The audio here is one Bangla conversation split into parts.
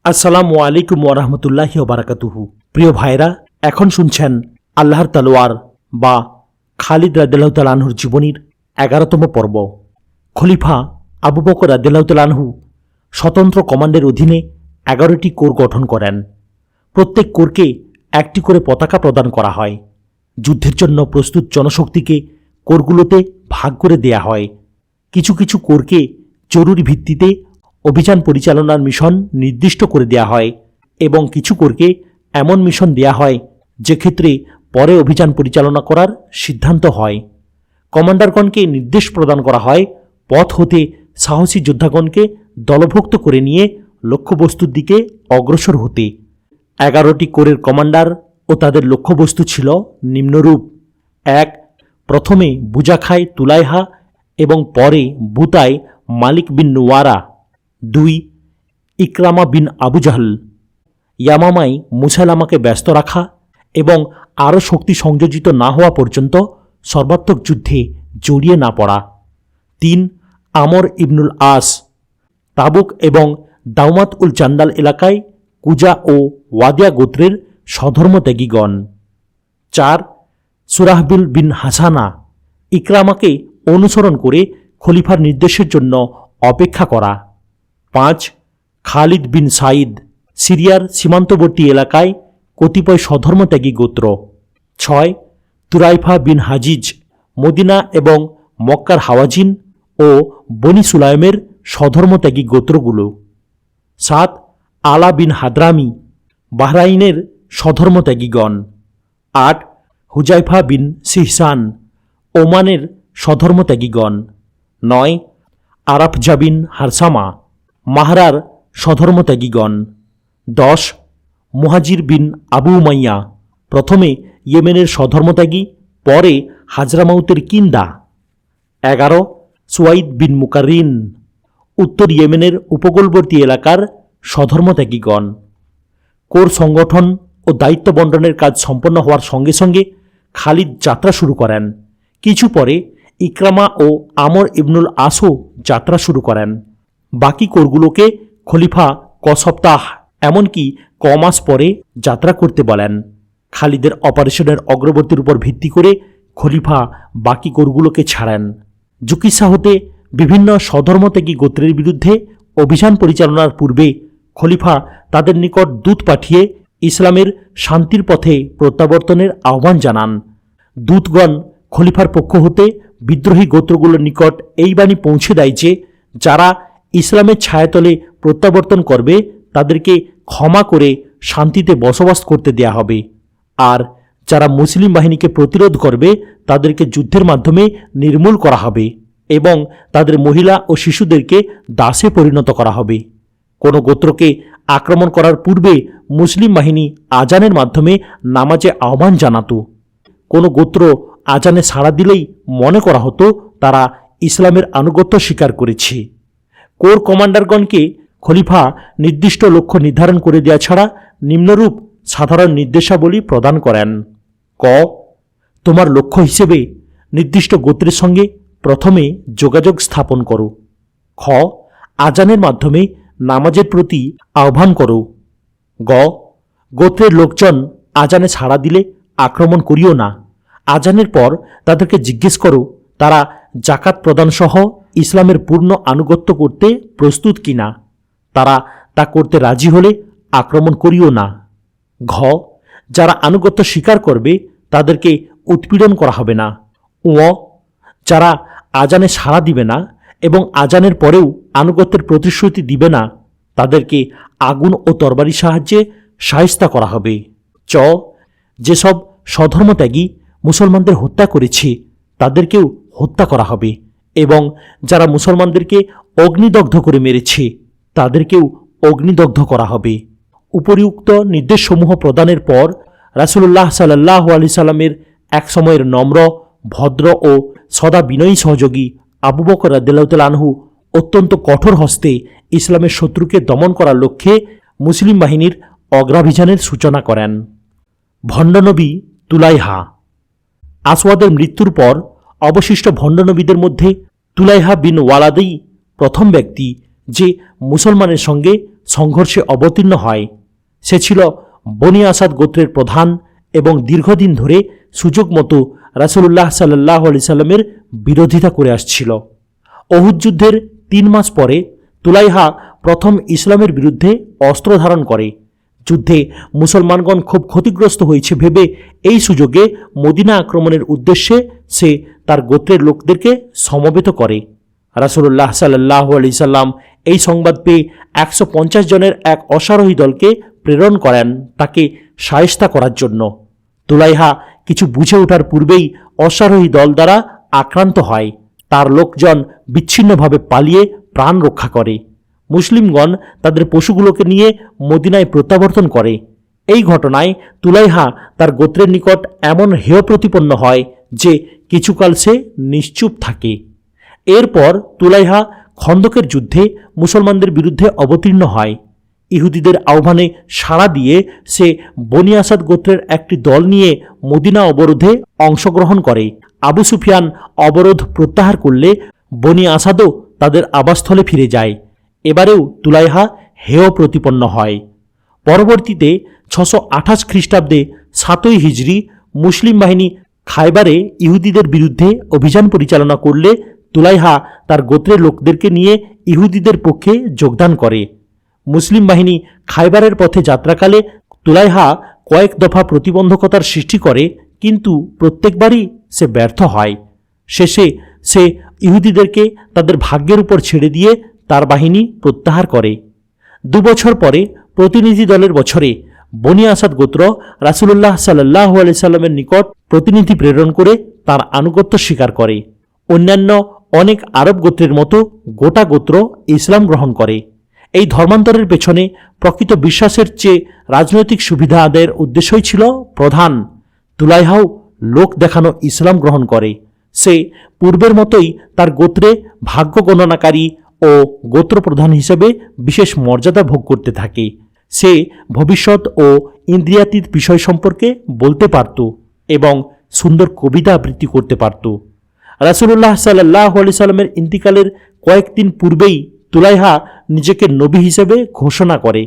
আসসালামু আলাইকুম ওরহমতুল্লাহি ওবারাকাতুহু। প্রিয় ভাইরা, এখন শুনছেন আল্লাহর তলোয়ার বা খালিদ রাদিয়াল্লাহু তাআলা আনহুর জীবনীর 11তম পর্ব। খলিফা আবু বকর রাদিয়াল্লাহু তাআলা আনহু স্বতন্ত্র কমান্ডের অধীনে 11টি কোর গঠন করেন। প্রত্যেক কোরকে একটি করে পতাকা প্রদান করা হয়। যুদ্ধের জন্য প্রস্তুত জনশক্তিকে কোরগুলোতে ভাগ করে দেয়া হয়। কিছু কিছু কোরকে জরুরি ভিত্তিতে অভিযান পরিচালনার মিশন নির্দিষ্ট করে দেয়া হয় এবং কিছু কোরকে এমন মিশন দেয়া হয় যে ক্ষেত্রে পরে অভিযান পরিচালনা করার সিদ্ধান্ত হয়। কমান্ডারগণকে নির্দেশ প্রদান করা হয় পথ হতে সাহসী যোদ্ধাগণকে দলভুক্ত করে নিয়ে লক্ষ্যবস্তুর দিকে অগ্রসর হতে। 11টি কোরের কমান্ডার ও তাদের লক্ষ্যবস্তু ছিল নিম্নরূপ: 1. প্রথমে বুজাখায় তুলাইহা এবং পরে বুতায় মালিক বিন নুওয়ারা। 2. ইকরামা বিন আবু জাহল। ইয়ামামায় মুসাইলামাকে ব্যস্ত রাখা এবং আরও শক্তি সংযোজিত না হওয়া পর্যন্ত সর্বাত্মক যুদ্ধে জড়িয়ে না পড়া। 3. আমর ইবনুল আস। তাবুক এবং দাউমাত উল জান্দাল এলাকায় কুজা ও ওয়াদিয়া গোত্রের স্বধর্মত্যাগীগণ। 4. সুরাহবিল বিন হাসানা। ইকরামাকে অনুসরণ করে খলিফার নির্দেশের জন্য অপেক্ষা করা। 5. খালিদ বিন সাইদ। সিরিয়ার সীমান্তবর্তী এলাকায় কতিপয় স্বধর্মত্যাগী গোত্র। 6. তুরাইফা বিন হাজিজ। মদিনা এবং মক্কার হাওয়াজিন ও বনি সুলাইমের স্বধর্মত্যাগী গোত্রগুলো। 7. আলা বিন হাদ্রামি। বাহরাইনের স্বধর্মত্যাগীগণ। 8. হুজাইফা বিন সিহসান। ওমানের স্বধর্মত্যাগীগণ। 9. আরাফজা বিন হারসামা। মাহরার স্বধর্মত্যাগীগণ। 10. মুহাজির বিন আবু উমাইয়া। প্রথমে ইয়েমেনের স্বধর্মত্যাগী, পরে হাজরামাউতের কিন্দা। 11. সুয়াইদ বিন মুকারিন। উত্তর ইয়েমেনের উপকূলবর্তী এলাকার স্বধর্মত্যাগীগণ। কোর সংগঠন ও দায়িত্ব বন্টনের কাজ সম্পন্ন হওয়ার সঙ্গে সঙ্গে খালিদ যাত্রা শুরু করেন। কিছু পরে ইকরামা ও আমর ইবনুল আসও যাত্রা শুরু করেন। বাকি কোরগুলোকে খলিফা সপ্তাহ এমনকি মাস পরে যাত্রা করতে বলেন। খালিদের অপারেশনের অগ্রগতির উপর ভিত্তি করে খলিফা বাকি কোরগুলোকে ছাড়েন। জুকিসা হতে বিভিন্ন স্বধর্মত্যাগী গোত্রের বিরুদ্ধে অভিযান পরিচালনার পূর্বে খলিফা তাদের নিকট দূত পাঠিয়ে ইসলামের শান্তির পথে প্রত্যাবর্তনের আহ্বান জানান। দূতগণ খলিফার পক্ষ হতে বিদ্রোহী গোত্রগুলোর নিকট এই বাণী পৌঁছে দেয় যে যারা ইসলামের ছায়াতলে প্রত্যাবর্তন করবে তাদেরকে ক্ষমা করে শান্তিতে বসবাস করতে দেয়া হবে, আর যারা মুসলিম বাহিনীকে প্রতিরোধ করবে তাদেরকে যুদ্ধের মাধ্যমে নির্মূল করা হবে এবং তাদের মহিলা ও শিশুদেরকে দাসে পরিণত করা হবে। কোনো গোত্রকে আক্রমণ করার পূর্বে মুসলিম বাহিনী আজানের মাধ্যমে নামাজে আহ্বান জানাত। কোনো গোত্র আজানে সাড়া দিলেই মনে করা হতো তারা ইসলামের আনুগত্য স্বীকার করেছে। কোর কমান্ডারগণকে খলিফা নির্দিষ্ট লক্ষ্য নির্ধারণ করে দেওয়া ছাড়া নিম্নরূপ সাধারণ নির্দেশাবলী প্রদান করেন: ক. তোমার লক্ষ্য হিসেবে নির্দিষ্ট গোত্রের সঙ্গে প্রথমে যোগাযোগ স্থাপন করো। খ. আজানের মাধ্যমে নামাজের প্রতি আহ্বান করো। গ. গোত্রের লোকজন আজানে সাড়া দিলে আক্রমণ করিও না। আজানের পর তাদেরকে জিজ্ঞেস করো তারা জাকাত প্রদানসহ ইসলামের পূর্ণ আনুগত্য করতে প্রস্তুত কিনা। তারা তা করতে রাজি হলে আক্রমণ করিও না। ঘ. যারা আনুগত্য স্বীকার করবে তাদেরকে উৎপীড়ন করা হবে না। ও. যারা আজানে সাড়া দিবে না এবং আজানের পরেও আনুগত্যের প্রতিশ্রুতি দিবে না তাদেরকে আগুন ও তরবারির সাহায্যে শায়েস্তা করা হবে। চ. যেসব স্বধর্মত্যাগী মুসলমানদের হত্যা করেছে তাদেরকেও হত্যা করা হবে এবং যারা মুসলমানদেরকে অগ্নিদগ্ধ করে মেরেছে তাদেরকেও অগ্নিদগ্ধ করা হবে। উপরিউক্ত নির্দেশসমূহ প্রদানের পর রাসূলুল্লাহ সাল্লাল্লাহু আলাইহি সাল্লামের এক সময়ের নম্র, ভদ্র ও সদা বিনয়ী সহযোগী আবু বকর রাদিয়াল্লাহু তাআলা আনহু অত্যন্ত কঠোর হস্তে ইসলামের শত্রুকে দমন করার লক্ষ্যে মুসলিম বাহিনীর অগ্রাভিযানের সূচনা করেন। ভণ্ডনবী তুলাইহা। আসওয়াদের মৃত্যুর পর অবশিষ্ট ভণ্ডনবীদের মধ্যে তুলাইহা বিন ওয়ালাদই প্রথম ব্যক্তি যে মুসলমানের সঙ্গে সংঘর্ষে অবতীর্ণ হয়। সে ছিল বনি আসাদ গোত্রের প্রধান এবং দীর্ঘদিন ধরে সুযোগ মতো রাসূলুল্লাহ সাল্লাল্লাহু আলাইহি সাল্লামের বিরোধিতা করে আসছিল। উহুদ যুদ্ধের 3 মাস পরে তুলাইহা প্রথম ইসলামের বিরুদ্ধে অস্ত্র ধারণ করে। যুদ্ধে মুসলমানগণ খুব ক্ষতিগ্রস্ত হয়েছে ভেবে এই সুযোগে মদিনা আক্রমণের উদ্দেশ্যে সে তার গোত্রের লোকদেরকে সমবেত করে। রাসূলুল্লাহ সাল্লাল্লাহু আলাইহি সাল্লাম এই সংবাদ পেয়ে 150 জনের এক অশ্বারোহী দলকে প্রেরণ করেন তাকে শায়েস্তা করার জন্য। তুলাইহা কিছু বুঝে ওঠার পূর্বেই অশ্বারোহী দল দ্বারা আক্রান্ত হয়। তার লোকজন বিচ্ছিন্নভাবে পালিয়ে প্রাণ রক্ষা করে। মুসলিমগণ তাদের পশুগুলোকে নিয়ে মদিনায় প্রত্যাবর্তন করে। এই ঘটনায় তুলাইহা তার গোত্রের নিকট এমন হেয় প্রতিপন্ন হয় যে কিছুকাল সে নিশ্চুপ থাকে। এরপর তুলাইহা খন্দকের যুদ্ধে মুসলমানদের বিরুদ্ধে অবতীর্ণ হয়। ইহুদিদের আহ্বানে সাড়া দিয়ে সে বনি আসাদ গোত্রের একটি দল নিয়ে মদিনা অবরোধে অংশগ্রহণ করে। আবু সুফিয়ান অবরোধ প্রত্যাহার করলে বনি আসাদও তাদের আবাসস্থলে ফিরে যায়। এবারেও তুলাইহা হেয় প্রতিপন্ন হয়। পরবর্তীতে 628 খ্রিস্টাব্দে 7ই হিজরি মুসলিম বাহিনী খায়বারে ইহুদিদের বিরুদ্ধে অভিযান পরিচালনা করলে তুলাইহা তার গোত্রের লোকদেরকে নিয়ে ইহুদিদের পক্ষে যোগদান করে। মুসলিম বাহিনী খায়বারের পথে যাত্রাকালে তুলাইহা কয়েক দফা প্রতিবন্ধকতার সৃষ্টি করে, কিন্তু প্রত্যেকবারই সে ব্যর্থ হয়। শেষে সে ইহুদিদেরকে তাদের ভাগ্যের উপর ছেড়ে দিয়ে তার বাহিনী প্রত্যাহার করে। 2 বছর পরে প্রতিনিধি দলের বছরে বনি আসাদ গোত্র রাসূলুল্লাহ সাল্লাল্লাহু আলাইহি সাল্লামের নিকট প্রতিনিধি প্রেরণ করে তার আনুগত্য স্বীকার করে। অন্যান্য অনেক আরব গোত্রের মতো গোটা গোত্র ইসলাম গ্রহণ করে। এই ধর্মান্তরের পেছনে প্রকৃত বিশ্বাসের চেয়ে রাজনৈতিক সুবিধা আদায়ের উদ্দেশ্যই ছিল প্রধান। তুলাইহাও লোক দেখানো ইসলাম গ্রহণ করে। সে পূর্বের মতোই তার গোত্রে ভাগ্য গণনাকারী ও গোত্রপ্রধান হিসেবে বিশেষ মর্যাদা ভোগ করতে থাকে। সে ভবিষ্যৎ ও ইন্দ্রিয়াতীত বিষয় সম্পর্কে বলতে পারত এবং সুন্দর কবিতা আবৃত্তি করতে পারত। রাসূলুল্লাহ সাল্লাল্লাহু আলাইহি সাল্লামের ইন্তিকালের কয়েকদিন পূর্বেই তুলাইহা নিজেকে নবী হিসেবে ঘোষণা করে।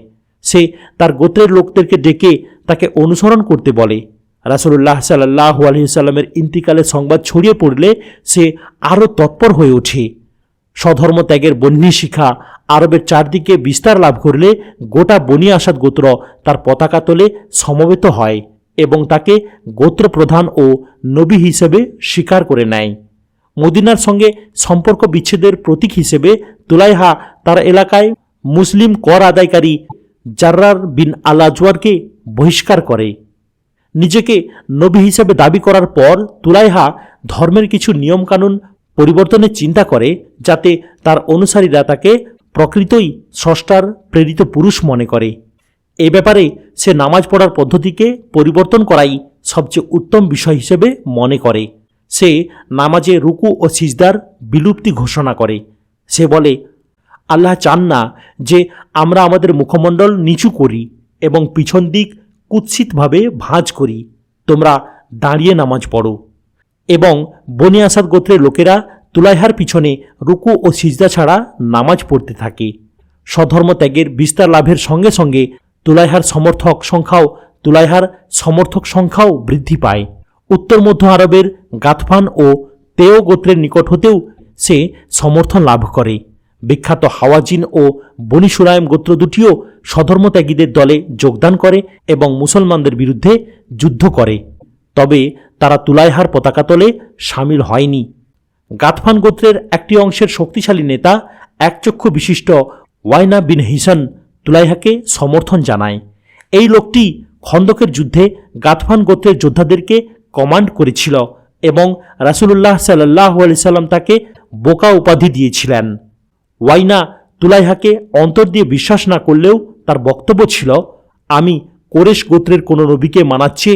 সে তার গোত্রের লোকদেরকে ডেকে তাকে অনুসরণ করতে বলে। রাসূলুল্লাহ সাল্লাল্লাহু আলাইহি সাল্লামের ইন্তিকালের সংবাদ ছড়িয়ে পড়লে সে আরও তৎপর হয়ে ওঠে। স্বধর্ম ত্যাগের বহ্নি শিখা আরবের চারদিকে বিস্তার লাভ করলে গোটা বনি আসাদ গোত্র তার পতাকা তলে সমবেত হয় এবং তাকে গোত্রপ্রধান ও নবী হিসেবে স্বীকার করে নেয়। মদিনার সঙ্গে সম্পর্ক বিচ্ছেদের প্রতীক হিসেবে তুলাইহা তার এলাকায় মুসলিম কর আদায়কারী জাররার বিন আল আজওয়ারকে বহিষ্কার করে। নিজেকে নবী হিসেবে দাবি করার পর তুলাইহা ধর্মের কিছু নিয়মকানুন পরিবর্তনের চিন্তা করে, যাতে তার অনুসারীরা তাকে প্রকৃতই স্রষ্টার প্রেরিত পুরুষ মনে করে। এ ব্যাপারে সে নামাজ পড়ার পদ্ধতিকে পরিবর্তন করাই সবচেয়ে উত্তম বিষয় হিসেবে মনে করে। সে নামাজে রুকু ও সিজদার বিলুপ্তি ঘোষণা করে। সে বলে, আল্লাহ চান না যে আমরা আমাদের মুখমণ্ডল নিচু করি এবং পিছন দিক কুৎসিতভাবে ভাঁজ করি। তোমরা দাঁড়িয়ে নামাজ পড়ো। এবং বনি আসাদ গোত্রের লোকেরা তুলাইহার পিছনে রুকু ও সিজদা ছাড়া নামাজ পড়তে থাকে। স্বধর্ম ত্যাগের বিস্তার লাভের সঙ্গে সঙ্গে তুলাইহার সমর্থক সংখ্যাও বৃদ্ধি পায়। উত্তর মধ্য আরবের গাতফান ও তেও গোত্রের নিকট হতেও সে সমর্থন লাভ করে। বিখ্যাত হাওয়াজিন ও বনি সুলাইম গোত্র দুটিও স্বধর্মত্যাগীদের দলে যোগদান করে এবং মুসলমানদের বিরুদ্ধে যুদ্ধ করে। তবে তারা তুলাইহার পতাকা তলে সামিল হয়নি। গাতফান গোত্রের একটি অংশের শক্তিশালী নেতা একচক্ষু বিশিষ্ট ওয়াইনা বিন হিসান তুলাইহাকে সমর্থন জানায়। এই লোকটি খন্দকের যুদ্ধে গাতফান গোত্রের যোদ্ধাদেরকে কমান্ড করেছিল এবং রাসূলুল্লাহ সাল্লাল্লাহু আলাইহি সাল্লাম তাকে বোকা উপাধি দিয়েছিলেন। ওয়াইনা তুলাইহাকে অন্তর দিয়ে বিশ্বাস না করলেও তার বক্তব্য ছিল, আমি কোরেশ গোত্রের কোনো নবীকে মানাচ্ছে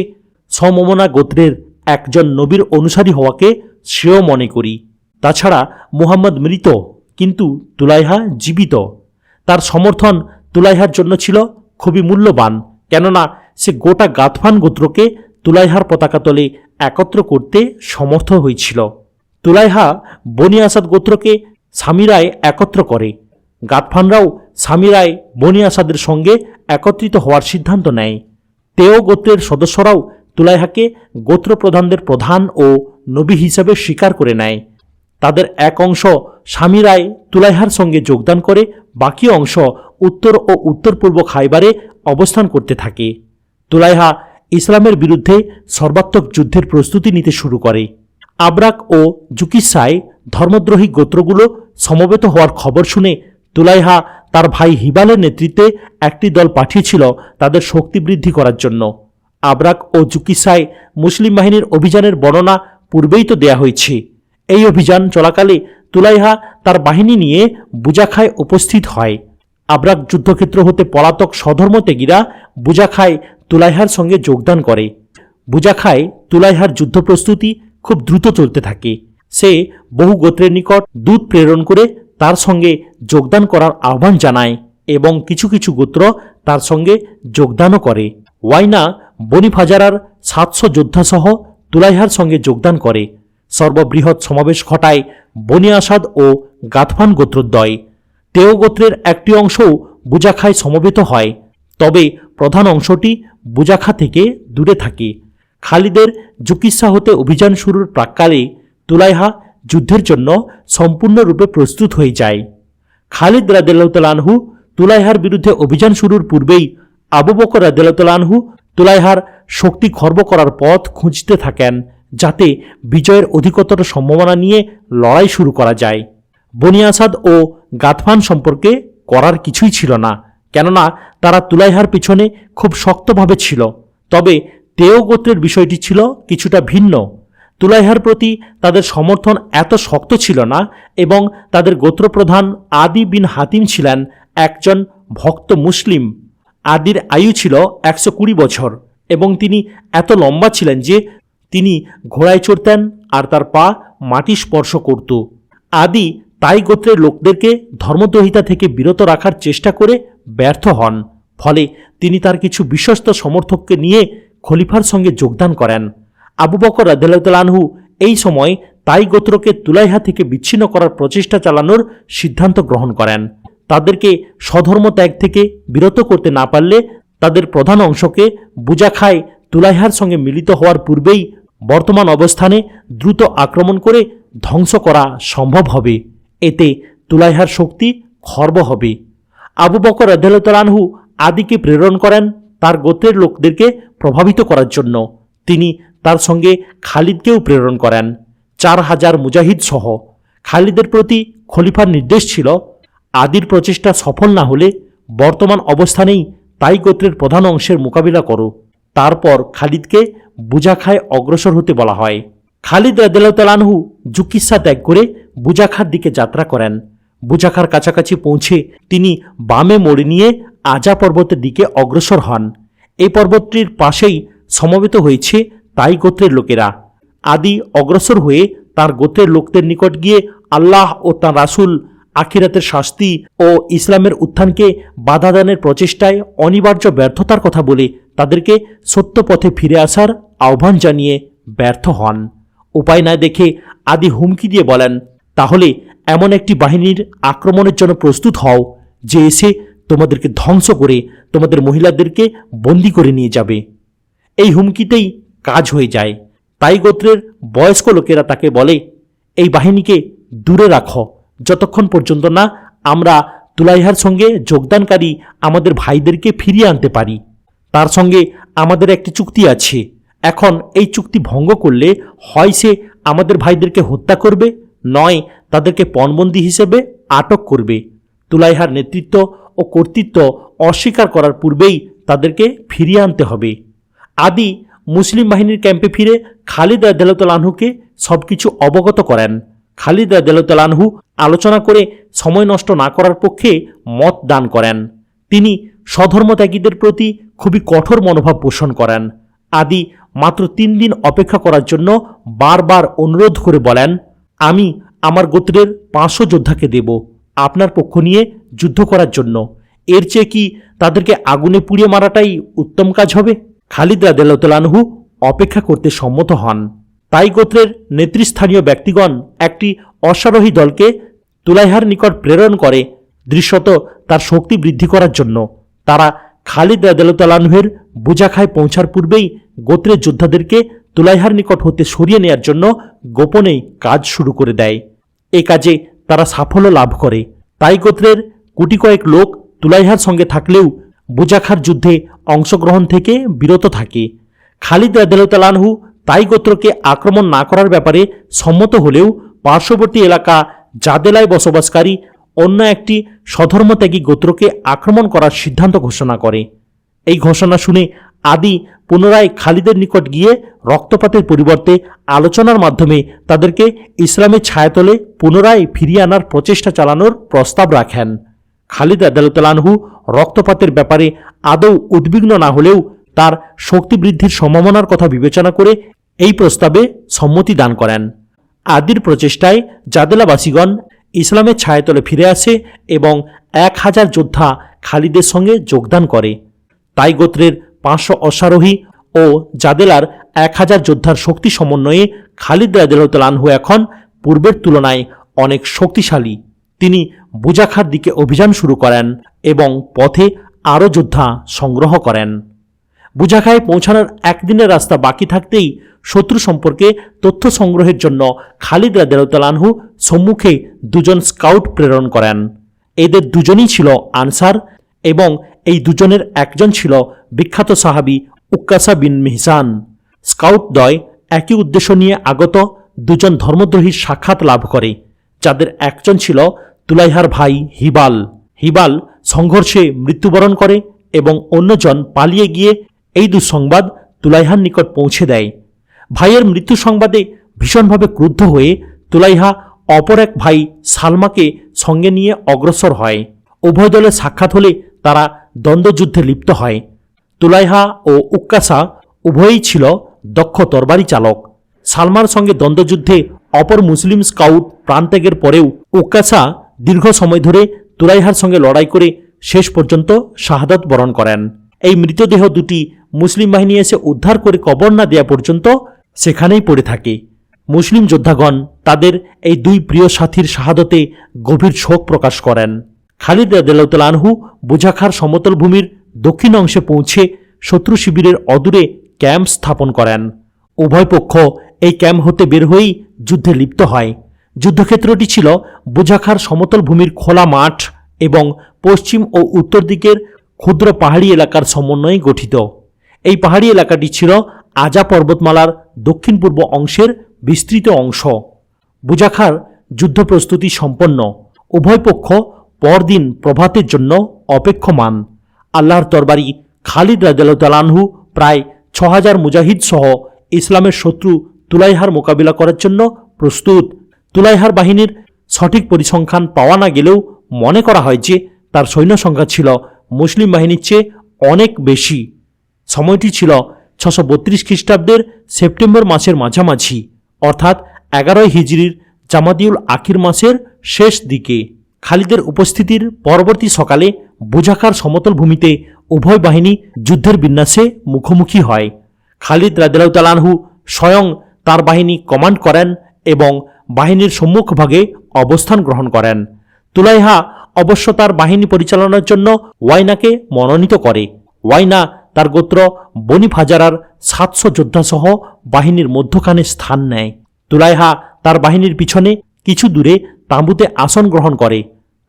সমমনা গোত্রের একজন নবীর অনুসারী হওয়াকে শ্রেয় মনে করি। তাছাড়া মুহাম্মদ মৃত, কিন্তু তুলাইহা জীবিত। তার সমর্থন তুলাইহার জন্য ছিল খুবই মূল্যবান, কেননা সে গোটা গাতফান গোত্রকে তুলাইহার পতাকা তলে একত্র করতে সমর্থ হয়েছিল। তুলাইহা বনি আসাদ গোত্রকে সামিরায় একত্র করে। গাতফানরাও সামিরায় বনি আসাদের সঙ্গে একত্রিত হওয়ার সিদ্ধান্ত নেয়। তেও গোত্রের সদস্যরাও তুলাইহাকে গোত্রপ্রধানদের প্রধান ও নবী হিসাবে স্বীকার করে নেয়। তাদের এক অংশ সামিরায় তুলাইহার সঙ্গে যোগদান করে, বাকি অংশ উত্তর ও উত্তর পূর্ব খাইবারে অবস্থান করতে থাকে। তুলাইহা ইসলামের বিরুদ্ধে সর্বাত্মক যুদ্ধের প্রস্তুতি নিতে শুরু করে। আবরাক ও জুকিসায় ধর্মদ্রোহী গোত্রগুলো সমবেত হওয়ার খবর শুনে তুলাইহা তার ভাই হিবালের নেতৃত্বে একটি দল পাঠিয়েছিল তাদের শক্তি বৃদ্ধি করার জন্য। আবরাক ও জুকিসায় মুসলিম বাহিনীর অভিযানের বর্ণনা পূর্বেই তো দেয়া হয়েছে। এই অভিযান চলাকালে তুলাইহা তার বাহিনী নিয়ে বুজাখায় উপস্থিত হয়। আবরাক যুদ্ধক্ষেত্র হতে পলাতক স্বধর্ম ত্যাগীরা বুজাখায় তুলাইহার সঙ্গে যোগদান করে। বুজাখায় তুলাইহার যুদ্ধ প্রস্তুতি খুব দ্রুত চলতে থাকে। সে বহু গোত্রের নিকট দূত প্রেরণ করে তার সঙ্গে যোগদান করার আহ্বান জানায় এবং কিছু কিছু গোত্র তার সঙ্গে যোগদানও করে। ওয়াইনা বনি ফাজারার 700 যোদ্ধাসহ তুলাইহার সঙ্গে যোগদান করে। সর্ববৃহৎ সমাবেশ ঘটায় বনি আসাদ ও গাতফান গোত্রদ্বয়। তেও গোত্রের একটি অংশও বুজাখায় সমবেত হয়, তবে প্রধান অংশটি বুজাখা থেকে দূরে থাকে। খালিদের জুকিসা হতে অভিযান শুরুর প্রাক্কালে তুলাইহা যুদ্ধের জন্য সম্পূর্ণরূপে প্রস্তুত হয়ে যায়। খালিদ রাদিয়াল্লাহু তাআলা আনহু তুলাইহার বিরুদ্ধে অভিযান শুরুর পূর্বেই আবু বকর রাদিয়াল্লাহু তাআলা আনহু তুলাইহার শক্তি খর্ব করার পথ খুঁজতে থাকেন, যাতে বিজয়ের অধিকতর সম্ভাবনা নিয়ে লড়াই শুরু করা যায়। বনি আসাদ ও গাতফান সম্পর্কে করার কিছুই ছিল না, কেননা তারা তুলাইহার পিছনে খুব শক্তভাবে ছিল। তবে তেও গোত্রের বিষয়টি ছিল কিছুটা ভিন্ন। তুলাইহার প্রতি তাদের সমর্থন এত শক্ত ছিল না এবং তাদের গোত্রপ্রধান আদি বিন হাতিম ছিলেন একজন ভক্ত মুসলিম। আদির আয়ু ছিল 120 বছর এবং তিনি এত লম্বা ছিলেন যে তিনি ঘোড়ায় চড়তেন আর তার পা মাটি স্পর্শ করত। আদি তাই গোত্রের লোকদেরকে ধর্মদ্রোহিতা থেকে বিরত রাখার চেষ্টা করে ব্যর্থ হন। ফলে তিনি তার কিছু বিশ্বস্ত সমর্থককে নিয়ে খলিফার সঙ্গে যোগদান করেন। আবু বকর রাদিয়াল্লাহু তাআলা আনহু এই সময় তাই গোত্রকে তুলাইহা থেকে বিচ্ছিন্ন করার প্রচেষ্টা চালানোর সিদ্ধান্ত গ্রহণ করেন। তাদেরকে স্বধর্ম ত্যাগ থেকে বিরত করতে না পারলে তাদের প্রধান অংশকে বুজাখায় তুলাইহার সঙ্গে মিলিত হওয়ার পূর্বেই বর্তমান অবস্থানে দ্রুত আক্রমণ করে ধ্বংস করা সম্ভব হবে। এতে তুলাইহার শক্তি খর্ব হবে। আবু বকর রাদিয়াল্লাহু তাআলা আনহু আদিকে প্রেরণ করেন তার গোত্রের লোকদেরকে প্রভাবিত করার জন্য। তিনি তার সঙ্গে খালিদকেও প্রেরণ করেন 4000 মুজাহিদ সহ। খালিদের প্রতি খলিফার নির্দেশ ছিল, আদির প্রচেষ্টা সফল না হলে বর্তমান অবস্থানেই তাই গোত্রের প্রধান অংশের মোকাবিলা করো। তারপর খালিদকে বুজাখায় অগ্রসর হতে বলা হয়। খালিদ রাদিয়াল্লাহু তাআলা আনহু জুকিসা ত্যাগ করে বুজাখার দিকে যাত্রা করেন। বুজাখার কাছাকাছি পৌঁছে তিনি বামে মোড় নিয়ে আজা পর্বতের দিকে অগ্রসর হন। এই পর্বতটির পাশেই সমবেত হয়েছে তাই গোত্রের লোকেরা। আদি অগ্রসর হয়ে তার গোত্রের লোকদের নিকট গিয়ে আল্লাহ ও তাঁর রাসূল আখিরাতের শাস্তি ও ইসলামের উত্থানকে বাধা দানের প্রচেষ্টায় অনিবার্য ব্যর্থতার কথা বলে তাদেরকে সত্য পথে ফিরে আসার আহ্বান জানিয়ে ব্যর্থ হন। উপায় না দেখে আদি হুমকি দিয়ে বলেন, তাহলে এমন একটি বাহিনীর আক্রমণের জন্য প্রস্তুত হও যে এসে তোমাদেরকে ধ্বংস করে তোমাদের মহিলাদেরকে বন্দী করে নিয়ে যাবে। এই হুমকিতেই কাজ হয়ে যায়। তাই গোত্রের বয়স্ক লোকেরা তাকে বলে, এই বাহিনীকে দূরে রাখো যতক্ষণ পর্যন্ত না আমরা তুলাইহার সঙ্গে যোগদানকারী আমাদের ভাইদেরকে ফিরিয়ে আনতে পারি। তার সঙ্গে আমাদের একটি চুক্তি আছে। এখন এই চুক্তি ভঙ্গ করলে হয় সে আমাদের ভাইদেরকে হত্যা করবে, নয় তাদেরকে পণবন্দী হিসেবে আটক করবে। তুলাইহার নেতৃত্ব ও কর্তৃত্ব অস্বীকার করার পূর্বেই তাদেরকে ফিরিয়ে আনতে হবে। আদি মুসলিম বাহিনীর ক্যাম্পে ফিরে খালিদ রাদিয়াল্লাহু তাআলা আনহুকে সবকিছু অবগত করেন। খালিদ রাদিয়াল্লাহু তাআলা আনহু আলোচনা করে সময় নষ্ট না করার পক্ষে মত দান করেন। তিনি স্বধর্মত্যাগীদের প্রতি খুবই কঠোর মনোভাব পোষণ করেন। আদি মাত্র 3 দিন অপেক্ষা করার জন্য বারবার অনুরোধ করে বলেন, আমি আমার গোত্রের 500 যোদ্ধাকে দেব আপনার পক্ষ নিয়ে যুদ্ধ করার জন্য। এর চেয়ে কি তাদেরকে আগুনে পুড়িয়ে মারাটাই উত্তম কাজ হবে? খালিদ রাদিয়াল্লাহু তাআলা আনহু অপেক্ষা করতে সম্মত হন। তাই গোত্রের নেতৃস্থানীয় ব্যক্তিগণ একটি অশ্বারোহী দলকে তুলাইহার নিকট প্রেরণ করে দৃশ্যত তার শক্তি বৃদ্ধি করার জন্য তারা খালিদ রাদিয়াল্লাহু তাআলা আনহুর বুজাখায় পৌঁছার পূর্বেই গোত্রের যোদ্ধাদেরকে তুলাইহার নিকট হতে সরিয়ে নেয়ার জন্য গোপনেই কাজ শুরু করে দেয়। এই কাজে তারা সাফল্য লাভ করে। তাই গোত্রের কোটি কয়েক লোক তুলাইহার সঙ্গে থাকলেও বুজাখার যুদ্ধে অংশগ্রহণ থেকে বিরত থাকে। খালিদ রাদিয়াল্লাহু তাআলা আনহু তাই গোত্রকে আক্রমণ না করার ব্যাপারে সম্মত হলেও পার্শ্ববর্তী এলাকা জাদেলায় বসবাসকারী অন্য একটি স্বধর্মত্যাগী গোত্রকে আক্রমণ করার সিদ্ধান্ত ঘোষণা করে। এই ঘোষণা শুনে আদি পুনরায় খালিদের নিকট গিয়ে রক্তপাতের পরিবর্তে আলোচনার মাধ্যমে তাদেরকে ইসলামের ছায়াতলে পুনরায় ফিরিয়ে আনার প্রচেষ্টা চালানোর প্রস্তাব রাখেন। খালিদ রাদিয়াল্লাহু তাআলা আনহু রক্তপাতের ব্যাপারে আদৌ উদ্বিগ্ন না হলেও তার শক্তি বৃদ্ধির সম্ভাবনার কথা বিবেচনা করে এই প্রস্তাবে সম্মতি দান করেন। আদির প্রচেষ্টায় জাদেলাবাসীগণ ইসলামের ছায়াতলে ফিরে আসে এবং 1000 যোদ্ধা খালিদের সঙ্গে যোগদান করে। তাই গোত্রের 500 অশ্বারোহী ও জাদেলার 1000 যোদ্ধার শক্তি সমন্বয়ে খালিদ রাদিয়াল্লাহু তাআলা আনহু এখন পূর্বের তুলনায় অনেক শক্তিশালী। তিনি বুজাখার দিকে অভিযান শুরু করেন এবং পথে আরও যোদ্ধা সংগ্রহ করেন। বুজাখায় পৌঁছানোর একদিনের রাস্তা বাকি থাকতেই শত্রু সম্পর্কে তথ্য সংগ্রহের জন্য খালিদ রাদিয়াল্লাহু তাআলা আনহু সম্মুখে 2জন স্কাউট প্রেরণ করেন। এদের দুজনই ছিল আনসার এবং এই দুজনের একজন ছিল বিখ্যাত সাহাবী উক্কাসা বিন মিহসান। স্কাউট দ্বয় একই উদ্দেশ্য নিয়ে আগত 2জন ধর্মদ্রোহীর সাক্ষাৎ লাভ করে, যাদের একজন ছিল তুলাইহার ভাই হিবাল। হিবাল সংঘর্ষে মৃত্যুবরণ করে এবং অন্যজন পালিয়ে গিয়ে এই দুঃসংবাদ তুলাইহার নিকট পৌঁছে দেয়। ভাইয়ের মৃত্যু সংবাদে ভীষণভাবে ক্রুদ্ধ হয়ে তুলাইহা অপর এক ভাই সালমাকে সঙ্গে নিয়ে অগ্রসর হয়। উভয় দলের সাক্ষাৎ হলে তারা দ্বন্দ্বযুদ্ধে লিপ্ত হয়। তুলাইহা ও উক্কাসা উভয়ই ছিল দক্ষ তরবারি চালক। সালমার সঙ্গে দ্বন্দ্বযুদ্ধে অপর মুসলিম স্কাউট প্রাণত্যাগের পরেও উক্কাসা দীর্ঘ সময় ধরে তুলাইহার সঙ্গে লড়াই করে শেষ পর্যন্ত শাহাদাত বরণ করেন। এই মৃতদেহ দুটি মুসলিম বাহিনী এসে উদ্ধার করে কবর না দেওয়া পর্যন্ত সেখানেই পড়ে থাকে। মুসলিম যোদ্ধাগণ তাদের এই দুই প্রিয় সাথীর শাহাদতে গভীর শোক প্রকাশ করেন। খালিদ রাদিয়াল্লাহু তাআলা আনহু বুজাখার সমতল ভূমির দক্ষিণ অংশে পৌঁছে শত্রু শিবিরের অদূরে ক্যাম্প স্থাপন করেন। উভয় পক্ষ এই ক্যাম্প হতে বের হয়েই যুদ্ধে লিপ্ত হয়। যুদ্ধক্ষেত্রটি ছিল বুজাখার সমতল ভূমির খোলা মাঠ এবং পশ্চিম ও উত্তর দিকের ক্ষুদ্র পাহাড়ি এলাকার সমন্বয়ে গঠিত। এই পাহাড়ি এলাকাটি ছিল আজা পর্বতমালার দক্ষিণ পূর্ব অংশের বিস্তৃত অংশ। বুজাখার যুদ্ধ প্রস্তুতি সম্পন্ন। উভয় পক্ষ পরদিন প্রভাতের জন্য অপেক্ষমান। আল্লাহর তরবারি খালিদ রাদিয়াল্লাহু তাআলা আনহু প্রায় 6000 মুজাহিদ সহ ইসলামের শত্রু তুলাইহার মোকাবিলা করার জন্য প্রস্তুত। তুলাইহার বাহিনীর সঠিক পরিসংখ্যান পাওয়া না গেলেও মনে করা হয় যে তার সৈন্য সংখ্যা ছিল মুসলিম বাহিনীর চেয়ে অনেক বেশি। সময়টি ছিল 632 খ্রিস্টাব্দের সেপ্টেম্বর মাসের মাঝামাঝি, অর্থাৎ 11 হিজরির জামাদিউল আখির মাসের শেষ দিকে। খালিদের উপস্থিতির পরবর্তী সকালে বুজাখার সমতল ভূমিতে উভয় বাহিনী যুদ্ধের বিন্যাসে মুখোমুখি হয়। খালিদ রাদিয়াল্লাহু তাআলা আনহু স্বয়ং তার বাহিনী কমান্ড করেন এবং বাহিনীর সম্মুখভাগে অবস্থান গ্রহণ করেন। তুলাইহা অবশ্য তার বাহিনী পরিচালনার জন্য ওয়াইনাকে মনোনীত করে। ওয়াইনা তার গোত্র বনি ফাজারার 700 যোদ্ধা সহ বাহিনীর মধ্যখানে স্থান নেয়। তুলাইহা তার বাহিনীর পিছনে কিছু দূরে তাঁবুতে আসন গ্রহণ করে।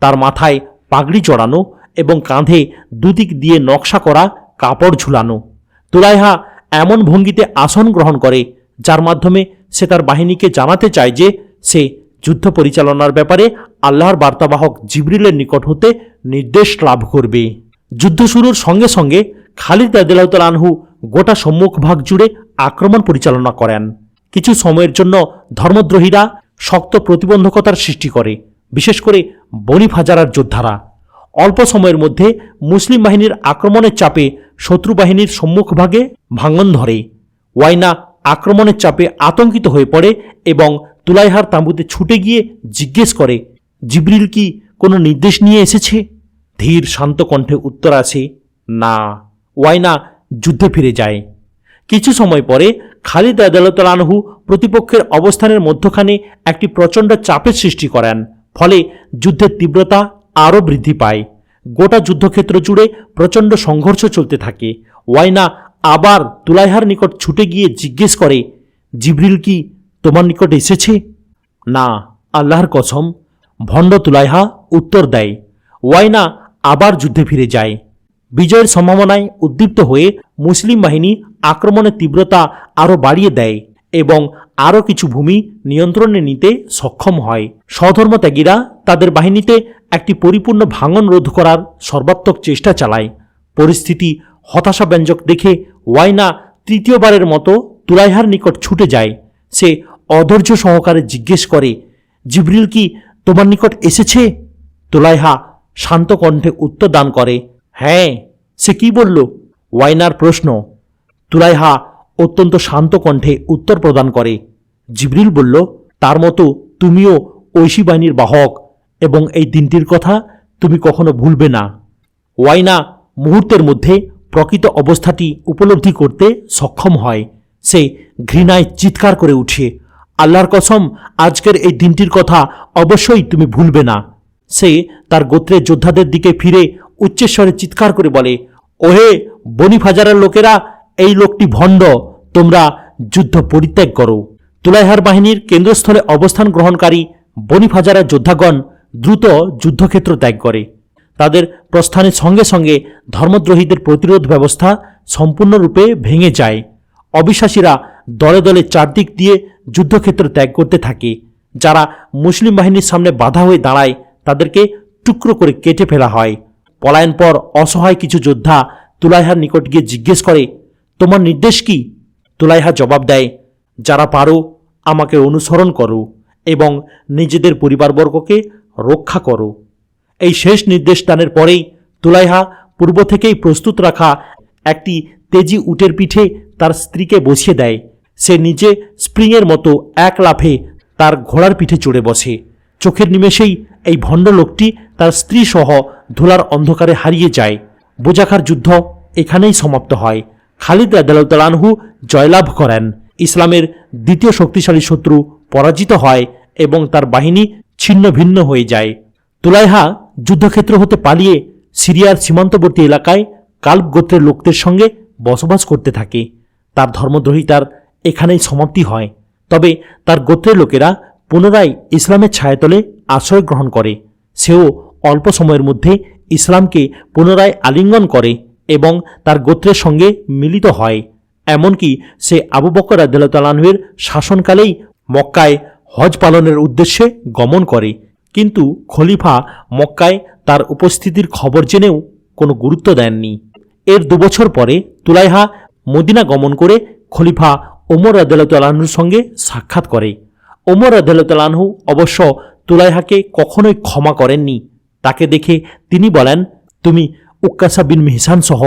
তার মাথায় পাগড়ি চড়ানো এবং কাঁধে দুদিক দিয়ে নকশা করা কাপড় ঝুলানো। তুলাইহা এমন ভঙ্গিতে আসন গ্রহণ করে যার মাধ্যমে সে তার বাহিনীকে জানাতে চায় যে সে যুদ্ধ পরিচালনার ব্যাপারে আল্লাহর বার্তাবাহক জিবরিলের নিকট হতে নির্দেশ লাভ করবে। যুদ্ধ শুরুর সঙ্গে সঙ্গে খালিদ রাদিয়াল্লাহু তাআলা আনহু গোটা সম্মুখভাগ জুড়ে আক্রমণ পরিচালনা করেন। কিছু সময়ের জন্য ধর্মদ্রোহীরা শক্ত প্রতিবন্ধকতার সৃষ্টি করে, বিশেষ করে বনি ফাজারার যোদ্ধারা। অল্প সময়ের মধ্যে মুসলিম বাহিনীর আক্রমণের চাপে শত্রু বাহিনীর সম্মুখভাগে ভাঙন ধরে। ওয়াইনা আক্রমণের চাপে আতঙ্কিত হয়ে পড়ে এবং তুলাইহার তাঁবুতে ছুটে গিয়ে জিজ্ঞেস করে, জিবরিল কি কোনো নির্দেশ নিয়ে এসেছে? ধীর শান্ত কণ্ঠে উত্তর আসে, না। ওয়াইনা যুদ্ধে ফিরে যায়। কিছু সময় পরে খালিদ রাদিয়াল্লাহু তাআলা আনহু প্রতিপক্ষের অবস্থানের মধ্যখানে একটি প্রচণ্ড চাপের সৃষ্টি করেন। ফলে যুদ্ধের তীব্রতা আরও বৃদ্ধি পায়। গোটা যুদ্ধক্ষেত্র জুড়ে প্রচণ্ড সংঘর্ষ চলতে থাকে। ওয়াইনা আবার তুলাইহার নিকট ছুটে গিয়ে জিজ্ঞেস করে, জিবরিল কি তোমার নিকট এসেছে? না, আল্লাহর কসম। ভণ্ড তুলাইহা উত্তর দেয়। ওয়াইনা আবার যুদ্ধে ফিরে যায়। বিজয়ের সম্ভাবনায় উদ্দীপ্ত হয়ে মুসলিম বাহিনী আক্রমণের তীব্রতা আরও বাড়িয়ে দেয় এবং আরও কিছু ভূমি নিয়ন্ত্রণে নিতে সক্ষম হয়। স্বধর্মত্যাগীরা তাদের বাহিনীতে একটি পরিপূর্ণ ভাঙন রোধ করার সর্বাত্মক চেষ্টা চালায়। পরিস্থিতি হতাশাব্যঞ্জক দেখে ওয়াইনা তৃতীয়বারের মতো তুলাইহার নিকট ছুটে যায়। সে অধৈর্য সহকারে জিজ্ঞেস করে, জিবরিল কি তোমার নিকট এসেছে? তুলাইহা শান্ত কণ্ঠে উত্তর দান করে, হ্যাঁ। সে কি বলল? ওয়াইনার প্রশ্ন। তুলাইহা অত্যন্ত শান্ত কণ্ঠে উত্তর প্রদান করে, জিবরিল বলল, তার মতো তুমিও ঐশী বাহিনীর বাহক এবং এই দিনটির কথা তুমি কখনো ভুলবে না। ওয়াইনা মুহূর্তের মধ্যে প্রকৃত অবস্থাটি উপলব্ধি করতে সক্ষম হয়। সে ঘৃণায় চিৎকার করে উঠে, আল্লাহর কসম, আজকের এই দিনটির কথা অবশ্যই তুমি ভুলবে না। সে তার গোত্রের যোদ্ধাদের দিকে ফিরে উচ্চস্বরে চিৎকার করে বলে, ওহে বনি ফাজারের লোকেরা, এই লোকটি ভণ্ড, তোমরা যুদ্ধ পরিত্যাগ করো। তুলাইহার বাহিনীর কেন্দ্রস্থলে অবস্থান গ্রহণকারী বনি ফাজারের যোদ্ধাগণ দ্রুত যুদ্ধক্ষেত্র ত্যাগ করে। তাদের প্রস্থানের সঙ্গে সঙ্গে ধর্মদ্রোহীদের প্রতিরোধ ব্যবস্থা সম্পূর্ণরূপে ভেঙে যায়। অবিশ্বাসীরা দলে দলে চারদিক দিয়ে যুদ্ধক্ষেত্র ত্যাগ করতে থাকে। যারা মুসলিম বাহিনীর সামনে বাধা হয়ে দাঁড়ায় তাদেরকে টুকরো করে কেটে ফেলা হয়। পলায়ন পর অসহায় কিছু যোদ্ধা তুলাইহার নিকট গিয়ে জিজ্ঞেস করে, তোমার নির্দেশ কি? তুলাইহা জবাব দেয়, যারা পারো আমাকে অনুসরণ করো এবং নিজেদের পরিবারবর্গকে রক্ষা করো। এই শেষ নির্দেশ দানের পরেই তুলাইহা পূর্ব থেকেই প্রস্তুত রাখা একটি তেজি উটের পিঠে তার স্ত্রীকে বসিয়ে দেয়। সে নিজে স্প্রিংয়ের মতো এক লাফে তার ঘোড়ার পিঠে চড়ে বসে। চোখের নিমেষেই এই ভণ্ড লোকটি তার স্ত্রী সহ ধুলার অন্ধকারে হারিয়ে যায়। বোজাখার যুদ্ধ এখানেই সমাপ্ত হয়। খালিদ রাদিয়াল্লাহু তাআলা আনহু জয়লাভ করেন। ইসলামের দ্বিতীয় শক্তিশালী শত্রু পরাজিত হয় এবং তার বাহিনী ছিন্ন ভিন্ন হয়ে যায়। তুলাইহা যুদ্ধক্ষেত্র হতে পালিয়ে সিরিয়ার সীমান্তবর্তী এলাকায় কাল্ব গোত্রের লোকদের সঙ্গে বসবাস করতে থাকে। তার ধর্মদ্রোহিতার এখানেই সমাপ্তি হয়। তবে তার গোত্রের লোকেরা পুনরায় ইসলামের ছায়াতলে আশ্রয় গ্রহণ করে। সেও অল্প সময়ের মধ্যে ইসলামকে পুনরায় আলিঙ্গন করে এবং তার গোত্রের সঙ্গে মিলিত হয়। এমনকি সে আবু বকর রাদিয়াল্লাহু তাআলা আনহুর শাসনকালেই মক্কায় হজ পালনের উদ্দেশ্যে গমন করে। কিন্তু খলিফা মক্কায় তার উপস্থিতির খবর জেনেও কোনো গুরুত্ব দেননি। এর 2 বছর পরে তুলাইহা মদিনা গমন করে খলিফা ওমর রাদিয়াল্লাহু তাআলা আনহুর সঙ্গে সাক্ষাৎ করে। ওমর রাদিয়াল্লাহু তাআলা আনহু অবশ্য তুলাইহাকে কখনোই ক্ষমা করেননি। তাকে দেখে তিনি বলেন, তুমি উক্কাসা বিন মিহসান সহ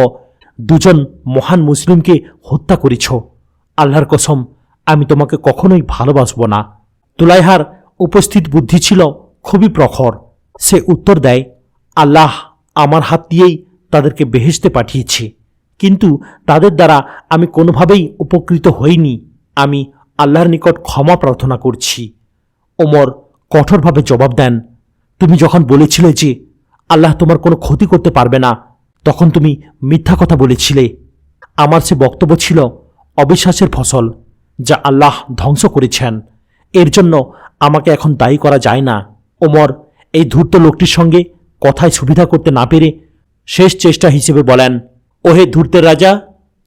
2 জন মহান মুসলিমকে হত্যা করেছ। আল্লাহর কসম, আমি তোমাকে কখনোই ভালোবাসব না। তুলাইহার উপস্থিত বুদ্ধি ছিল খুবই প্রখর। সে উত্তর দেয়, আল্লাহ আমার হাত দিয়েই তাদেরকে বেহেশতে পাঠিয়েছে, কিন্তু তাদের দ্বারা আমি কোনোভাবেই উপকৃত হইনি। আমি আল্লাহর নিকট ক্ষমা প্রার্থনা করছি। ওমর কঠোরভাবে জবাব দেন, তুমি যখন বলেছিলে যে আল্লাহ তোমার কোনো ক্ষতি করতে পারবে না, তখন তুমি মিথ্যা কথা বলেছিলে। আমার সে বক্তব্য ছিল অবিশ্বাসের ফসল, যা আল্লাহ ধ্বংস করেছেন। এর জন্য আমাকে এখন দায়ী করা যায় না। ওমর এই ধূর্ত লোকটির সঙ্গে কথায় সুবিধা করতে না পেরে শেষ চেষ্টা হিসেবে বলেন, ওহে ধূর্তের রাজা,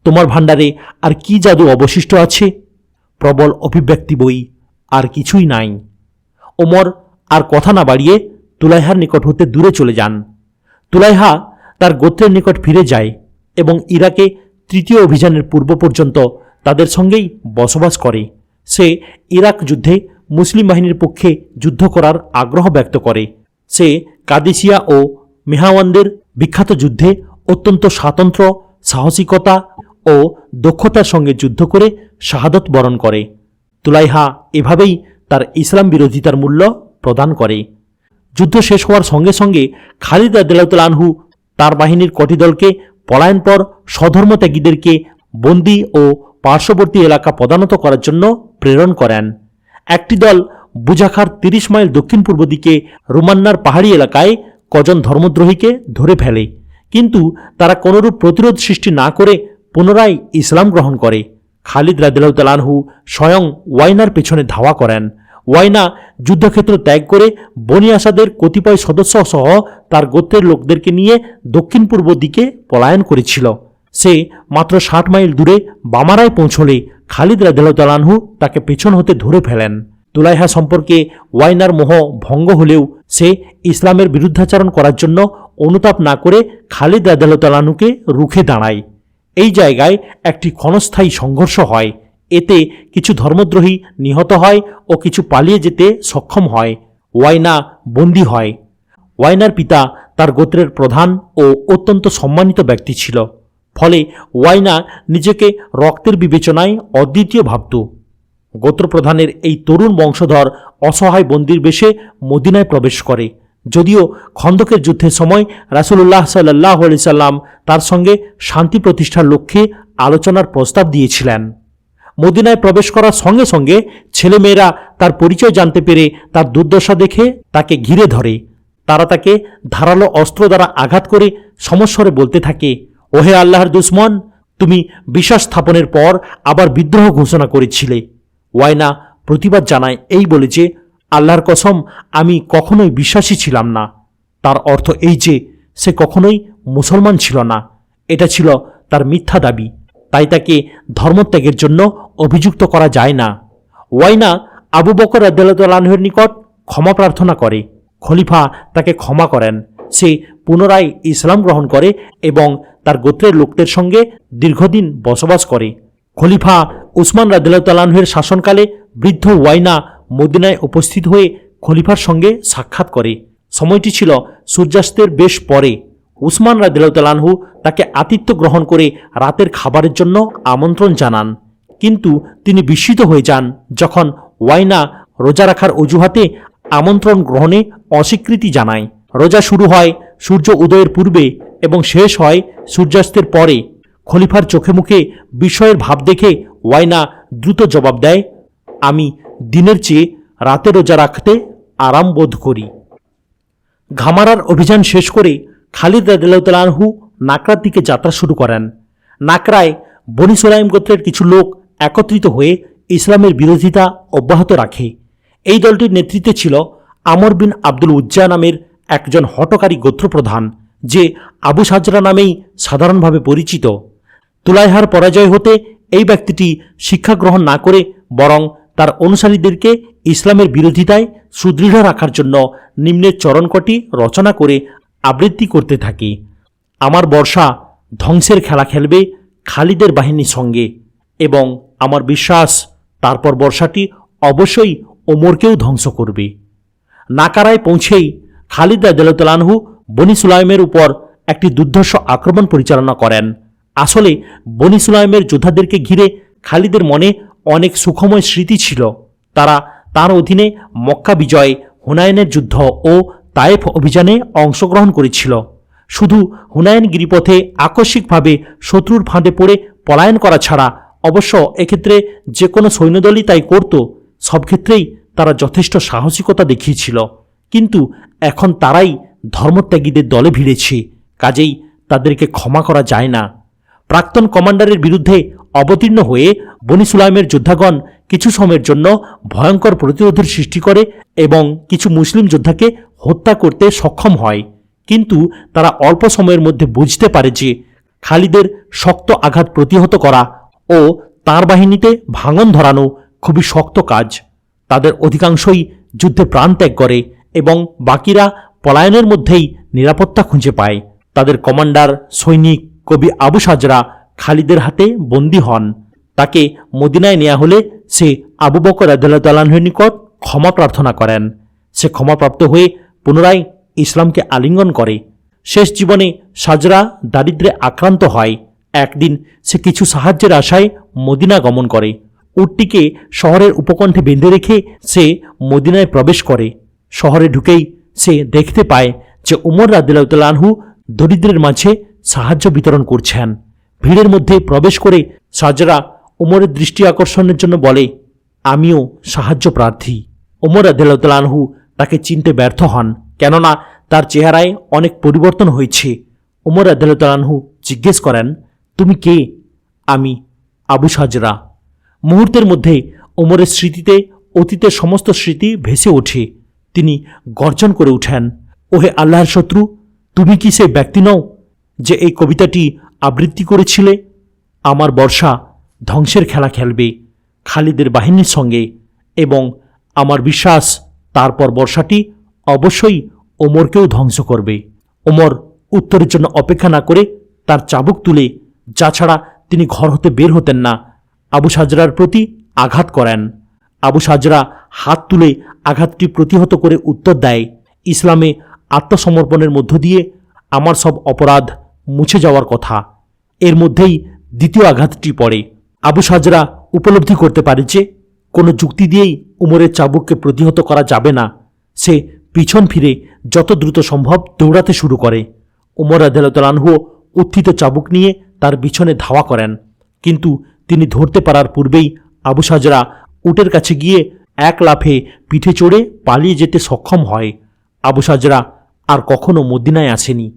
তোমার ভাণ্ডারে আর কি জাদু অবশিষ্ট আছে? প্রবল অভিব্যক্তি বই, আর কিছুই নাই। ওমর আর কথা না বাড়িয়ে তুলাইহার নিকট হতে দূরে চলে যান। তুলাইহা তার গোত্রের নিকট ফিরে যায় এবং ইরাকে 3য় অভিযানের পূর্ব পর্যন্ত তাদের সঙ্গেই বসবাস করে। সে ইরাক যুদ্ধে মুসলিম বাহিনীর পক্ষে যুদ্ধ করার আগ্রহ ব্যক্ত করে। সে কাদিসিয়া ও মেহাওয়ানদের বিখ্যাত যুদ্ধে অত্যন্ত স্বাতন্ত্র্য, সাহসিকতা ও দক্ষতার সঙ্গে যুদ্ধ করে শাহাদত বরণ করে। তুলাইহা এভাবেই তার ইসলাম বিরোধিতার মূল্য প্রদান করে। যুদ্ধ শেষ হওয়ার সঙ্গে সঙ্গে খালিদ রাদিয়াল্লাহু তাআলা আনহু তার বাহিনীর কটি দলকে পলায়ন পর স্বধর্মত্যাগীদেরকে বন্দী ও পার্শ্ববর্তী এলাকা পদানত করার জন্য প্রেরণ করেন। একটি দল বুজাখার 30 মাইল দক্ষিণ পূর্ব দিকে রুমান্নার পাহাড়ি এলাকায় কজন ধর্মদ্রোহীকে ধরে ফেলে, কিন্তু তারা কোনরূপ প্রতিরোধ সৃষ্টি না করে পুনরায় ইসলাম গ্রহণ করে। খালিদ রাদিয়াল্লাহু তাআলা আনহু স্বয়ং ওয়াইনার পেছনে ধাওয়া করেন। ওয়াইনা যুদ্ধক্ষেত্র ত্যাগ করে বনি আসাদের কতিপয় সদস্য সহ তার গোত্রের লোকদেরকে নিয়ে দক্ষিণ পূর্ব দিকে পলায়ন করেছিল। সে মাত্র 60 মাইল দূরে বামারায় পৌঁছলে খালিদ রাদিয়াল্লাহু তাআলা আনহু তাকে পেছন হতে ধরে ফেলেন। তুলাইহা সম্পর্কে ওয়াইনার মোহ ভঙ্গ হলেও সে ইসলামের বিরুদ্ধাচরণ করার জন্য অনুতাপ না করে খালিদ রাদিয়াল্লাহু তাআলা আনহুকে রুখে দাঁড়ায়। এই জায়গায় একটি ক্ষণস্থায়ী সংঘর্ষ হয়। এতে কিছু ধর্মদ্রোহী নিহত হয় ও কিছু পালিয়ে যেতে সক্ষম হয়। ওয়াইনা বন্দী হয়। ওয়াইনার পিতা তার গোত্রের প্রধান ও অত্যন্ত সম্মানিত ব্যক্তি ছিল, ফলে ওয়াইনা নিজেকে রক্তের বিবেচনায় অদ্বিতীয় ভাবত। গোত্রপ্রধানের এই তরুণ বংশধর অসহায় বন্দির বেশে মদিনায় প্রবেশ করে। যদিও খন্দকের যুদ্ধের সময় রাসূলুল্লাহ সাল্লাল্লাহু আলাইহি সাল্লাম তার সঙ্গে শান্তি প্রতিষ্ঠার লক্ষ্যে আলোচনার প্রস্তাব দিয়েছিলেন। মদিনায় প্রবেশ করার সঙ্গে সঙ্গে ছেলেমেয়েরা তার পরিচয় জানতে পেরে তার দুর্দশা দেখে তাকে ঘিরে ধরে। তারা তাকে ধারালো অস্ত্র দ্বারা আঘাত করে সমস্বরে বলতে থাকে, ওহে আল্লাহর দুশমন, তুমি বিশ্বাস স্থাপনের পর আবার বিদ্রোহ ঘোষণা করেছিলে। ওয়াইনা প্রতিবাদ জানায় এই বলে যে, আল্লাহর কসম, আমি কখনোই বিশ্বাসী ছিলাম না। তার অর্থ এই যে সে কখনোই মুসলমান ছিল না। এটা ছিল তার মিথ্যা দাবি, তাই তাকে ধর্মত্যাগের জন্য অভিযুক্ত করা যায় না। ওয়াইনা আবু বকর রাদিয়াল্লাহু তাআলা আনহুর নিকট ক্ষমা প্রার্থনা করে। খলিফা তাকে ক্ষমা করেন। সে পুনরায় ইসলাম গ্রহণ করে এবং তার গোত্রের লোকদের সঙ্গে দীর্ঘদিন বসবাস করে। খলিফা উসমান রাদিয়াল্লাহু তাআলা আনহুর শাসনকালে বৃদ্ধ ওয়াইনা মদিনায় উপস্থিত হয়ে খলিফার সঙ্গে সাক্ষাৎ করে। সময়টি ছিল সূর্যাস্তের বেশ পরে। উসমান রাদিয়াল্লাহু তাআলা আনহু তাকে আতিথ্য গ্রহণ করে রাতের খাবারের জন্য আমন্ত্রণ জানান, কিন্তু তিনি বিস্মিত হয়ে যান যখন ওয়াইনা রোজা রাখার অজুহাতে আমন্ত্রণ গ্রহণে অস্বীকৃতি জানায়। রোজা শুরু হয় সূর্য উদয়ের পূর্বে এবং শেষ হয় সূর্যাস্তের পরে। খলিফার চোখে মুখে বিস্ময়ের ভাব দেখে ওয়াইনা দ্রুত জবাব দেয়, আমি দিনের চেয়ে রাতে রোজা রাখতে আরাম বোধ করি। ঘামারার অভিযান শেষ করে খালিদ রাদিয়াল্লাহু তাআলা আনহু নাকরার দিকে যাত্রা শুরু করেন। নাকরায় বনি সুলাইম গোত্রের কিছু লোক একত্রিত হয়ে ইসলামের বিরোধিতা অব্যাহত রাখে। এই দলটির নেতৃত্বে ছিল আমর বিন আব্দুল উজ্জা নামের একজন হঠকারী গোত্রপ্রধান, যে আবু সাজরা নামেই সাধারণভাবে পরিচিত। তুলাইহার পরাজয় হতে এই ব্যক্তিটি শিক্ষা গ্রহণ না করে বরং তার অনুসারীদেরকে ইসলামের বিরোধিতায় সুদৃঢ় রাখার জন্য নিম্নের চরণকটি রচনা করে আবৃত্তি করতে থাকে। আমার বর্ষা ধ্বংসের খেলা খেলবে খালিদের বাহিনীর সঙ্গে, এবং আমার বিশ্বাস তারপর বর্ষাটি অবশ্যই ওমরকেও ধ্বংস করবে। নাকারায় পৌঁছেই খালিদ রাদিয়াল্লাহু তাআলা আনহু বনি সুলাইমের উপর একটি দুর্ধর্ষ আক্রমণ পরিচালনা করেন। আসলে বনি সুলাইমের যোদ্ধাদেরকে ঘিরে খালিদের মনে অনেক সুখময় স্মৃতি ছিল। তারা তার অধীনে মক্কা বিজয়, হুনাইনের যুদ্ধ ও তায়েফ অভিযানে অংশগ্রহণ করেছিল। শুধু হুনাইন গিরিপথে আকস্মিকভাবে শত্রুর ফাঁদে পড়ে পলায়ন করা ছাড়া অবশ্য এক্ষেত্রে যে কোনো সৈন্যদলই তাই করত, সব ক্ষেত্রেই তারা যথেষ্ট সাহসিকতা দেখিয়েছিল। কিন্তু এখন তারাই ধর্মত্যাগীদের দলে ভিড়েছে, কাজেই তাদেরকে ক্ষমা করা যায় না। প্রাক্তন কমান্ডারের বিরুদ্ধে অবতীর্ণ হয়ে বনি সুলাইমের যোদ্ধাগণ কিছু সময়ের জন্য ভয়ঙ্কর প্রতিরোধের সৃষ্টি করে এবং কিছু মুসলিম যোদ্ধাকে হত্যা করতে সক্ষম হয়। কিন্তু তারা অল্প সময়ের মধ্যে বুঝতে পারে যে খালিদের শক্ত আঘাত প্রতিহত করা ও তার বাহিনীতে ভাঙন ধরানো খুবই শক্ত কাজ। তাদের অধিকাংশই যুদ্ধে প্রাণ ত্যাগ করে এবং বাকিরা পলায়নের মধ্যেই নিরাপত্তা খুঁজে পায়। তাদের কমান্ডার সৈনিক কবি আবু সাজরা খালিদের হাতে বন্দী হন। তাকে মদিনায় নেওয়া হলে সে আবু বকর রাদিয়াল্লাহু তাআলা আনহুর নিকট ক্ষমা প্রার্থনা করেন। সে ক্ষমাপ্রাপ্ত হয়ে পুনরায় ইসলামকে আলিঙ্গন করে। শেষ জীবনে সাজরা দারিদ্র্যে আক্রান্ত হয়। একদিন সে কিছু সাহায্যের আশায় মদিনা গমন করে। উটটিকে শহরের উপকণ্ঠে বেঁধে রেখে সে মদিনায় প্রবেশ করে। শহরে ঢুকেই সে দেখতে পায় যে উমর রাদিয়াল্লাহু তাআলা আনহু দরিদ্রের মাঝে সাহায্য বিতরণ করছেন। ভিড়ের মধ্যে প্রবেশ করে সাজরা উমরের দৃষ্টি আকর্ষণের জন্য বলে, আমিও সাহায্য প্রার্থী। উমর রাদিয়াল্লাহু তাআলা আনহু তাকে চিনতে ব্যর্থ হন, কেননা তার চেহারায় অনেক পরিবর্তন হয়েছে। ওমর রাদিয়াল্লাহু তাআলা আনহু জিজ্ঞেস করেন, তুমি কে? আমি আবু সাজরা। মুহূর্তের মধ্যে ওমরের স্মৃতিতে অতীতের সমস্ত স্মৃতি ভেসে ওঠে। তিনি গর্জন করে উঠেন, ওহে আল্লাহর শত্রু, তুমি কি সেই ব্যক্তি নও যে এই কবিতাটি আবৃত্তি করেছিলে? আমার বর্ষা ধ্বংসের খেলা খেলবে খালিদের বাহিনীর সঙ্গে, এবং আমার বিশ্বাস তারপর বর্ষাটি অবশ্যই ওমরকেও ধ্বংস করবে। ওমর উত্তরের জন্য অপেক্ষা না করে তার চাবুক তুলে, যা ছাড়া তিনি ঘর হতে বের হতেন না, আবু সাজরার প্রতি আঘাত করেন। আবু সাজরা হাত তুলে আঘাতটি প্রতিহত করে উত্তর দেয়, ইসলামে আত্মসমর্পণের মধ্য দিয়ে আমার সব অপরাধ মুছে যাওয়ার কথা। এর মধ্যেই দ্বিতীয় আঘাতটি পড়ে। আবু সাজরা উপলব্ধি করতে পারে যে কোনো যুক্তি দিয়েই উমরের চাবুককে প্রতিহত করা যাবে না। সে পিছন ফিরে যত দ্রুত সম্ভব দৌড়াতে শুরু করে। উমর রাদিয়াল্লাহু তাআলা আনহু উত্থিত চাবুক নিয়ে তার পিছনে ধাওয়া করেন, কিন্তু তিনি ধরতে পারার পূর্বেই আবু সাজরা উটের কাছে গিয়ে এক লাফে পিঠে চড়ে পালিয়ে যেতে সক্ষম হয়। আবু সাজরা আর কখনো মদিনায় আসেনি।